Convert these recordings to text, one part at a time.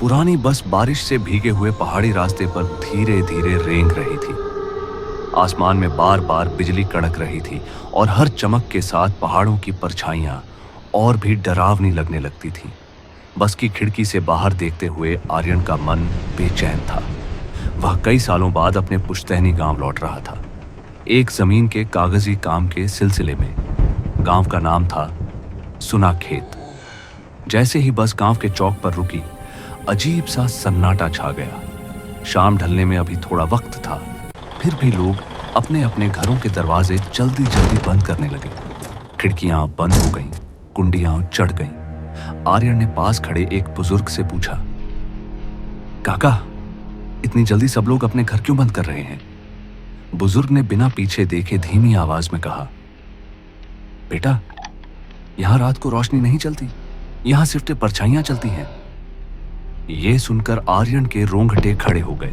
पुरानी बस बारिश से भीगे हुए पहाड़ी रास्ते पर धीरे धीरे रेंग रही थी। आसमान में बार बार बिजली कड़क रही थी और हर चमक के साथ पहाड़ों की परछाइयां और भी डरावनी लगने लगती थीं। बस की खिड़की से बाहर देखते हुए आर्यन का मन बेचैन था। वह कई सालों बाद अपने पुश्तैनी गांव लौट रहा था, एक जमीन के कागजी काम के सिलसिले में। गांव का नाम था सुना खेत। जैसे ही बस गांव के चौक पर रुकी, अजीब सा सन्नाटा छा गया। शाम ढलने में अभी थोड़ा वक्त था, फिर भी लोग अपने अपने घरों के दरवाजे जल्दी जल्दी बंद करने लगे। खिड़कियां बंद हो गईं, कुंडियां चढ़ गईं। आर्यन ने पास खड़े एक बुजुर्ग से पूछा, काका, इतनी जल्दी सब लोग अपने घर क्यों बंद कर रहे हैं? बुजुर्ग ने बिना पीछे देखे धीमी आवाज में कहा, बेटा, यहां रात को रोशनी नहीं चलती, यहां सिर्फ परछाइयां चलती हैं। ये सुनकर आर्यन के रोंगटे खड़े हो गए।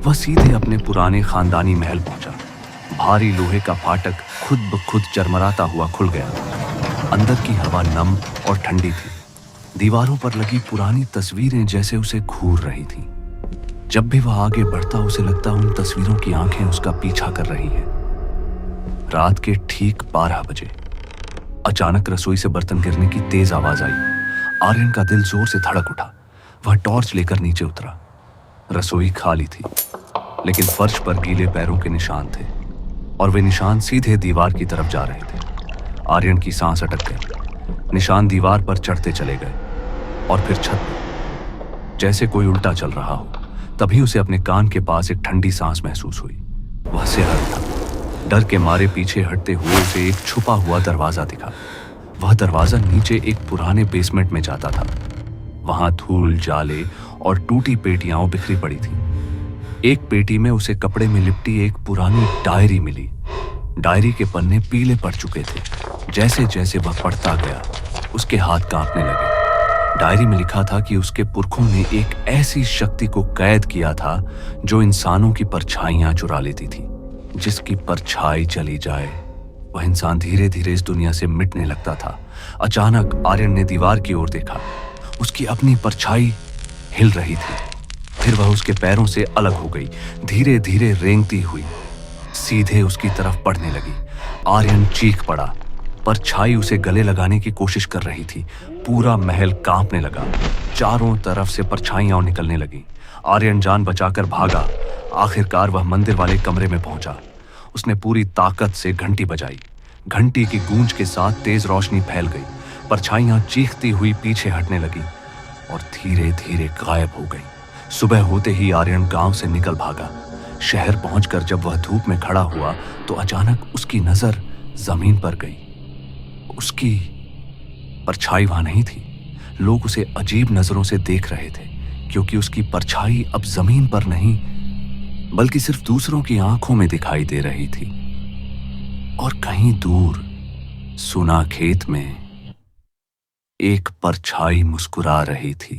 वह सीधे अपने पुराने खानदानी महल पहुंचा। भारी लोहे का फाटक खुद ब खुद चरमराता हुआ खुल गया। अंदर की हवा नम और ठंडी थी। दीवारों पर लगी पुरानी तस्वीरें जैसे उसे घूर रही थीं। जब भी वह आगे बढ़ता, उसे लगता उन तस्वीरों की आंखें उसका पीछा कर रही हैं। रात के ठीक 12 बजे अचानक रसोई से बर्तन गिरने की तेज आवाज आई। आर्यन का दिल जोर से धड़क उठा। वह टॉर्च लेकर नीचे उतरा। रसोई खाली थी, लेकिन फर्श पर गीले पैरों के निशान थे और वे निशान सीधे दीवार की तरफ जा रहे थे। आर्यन की सांस अटक गई। निशान दीवार पर चढ़ते चले गए और फिर छत पर, जैसे कोई उल्टा चल रहा हो। तभी उसे अपने कान के पास एक ठंडी सांस महसूस हुई। वह सिहर था। डर के मारे पीछे हटते हुए उसे एक छुपा हुआ दरवाजा दिखा। वह दरवाजा नीचे एक पुराने बेसमेंट में जाता था। वहां धूल, जाले और टूटी पेटियां बिखरी पड़ी थीं। एक पेटी में उसे कपड़े में लिपटी एक पुरानी डायरी मिली। डायरी के पन्ने पीले पड़ चुके थे। जैसे जैसे वह पढ़ता गया, उसके हाथ कांपने लगे। डायरी में लिखा था कि उसके पुरखों ने एक ऐसी शक्ति को कैद किया था जो इंसानों की परछाइयां चुरा लेती थी। जिसकी परछाई चली जाए, वह इंसान धीरे धीरे इस दुनिया से मिटने लगता था। अचानक आर्यन ने दीवार की ओर देखा। उसकी अपनी परछाई हिल रही थी। फिर वह उसके पैरों से अलग हो गई, धीरे धीरे रेंगती हुई सीधे उसकी तरफ बढ़ने लगी। आर्यन चीख पड़ा। परछाई उसे गले लगाने की कोशिश कर रही थी। पूरा महल कांपने लगा। चारों तरफ से परछाइयां निकलने लगी। आर्यन जान बचाकर भागा। आखिरकार वह मंदिर वाले कमरे में पहुंचा। उसने पूरी ताकत से घंटी बजाई। घंटी की गूंज के साथ तेज रोशनी फैल गई। परछाइयां चीखती हुई पीछे हटने लगी और धीरे धीरे गायब हो गई। सुबह होते ही आर्यन गांव से निकल भागा। शहर पहुंचकर जब वह धूप में खड़ा हुआ तो अचानक उसकी नजर जमीन पर गई। उसकी परछाई वहां नहीं थी। लोग उसे अजीब नजरों से देख रहे थे, क्योंकि उसकी परछाई अब जमीन पर नहीं, बल्कि सिर्फ दूसरों की आंखों में दिखाई दे रही थी। और कहीं दूर सुना खेत में एक परछाई मुस्कुरा रही थी।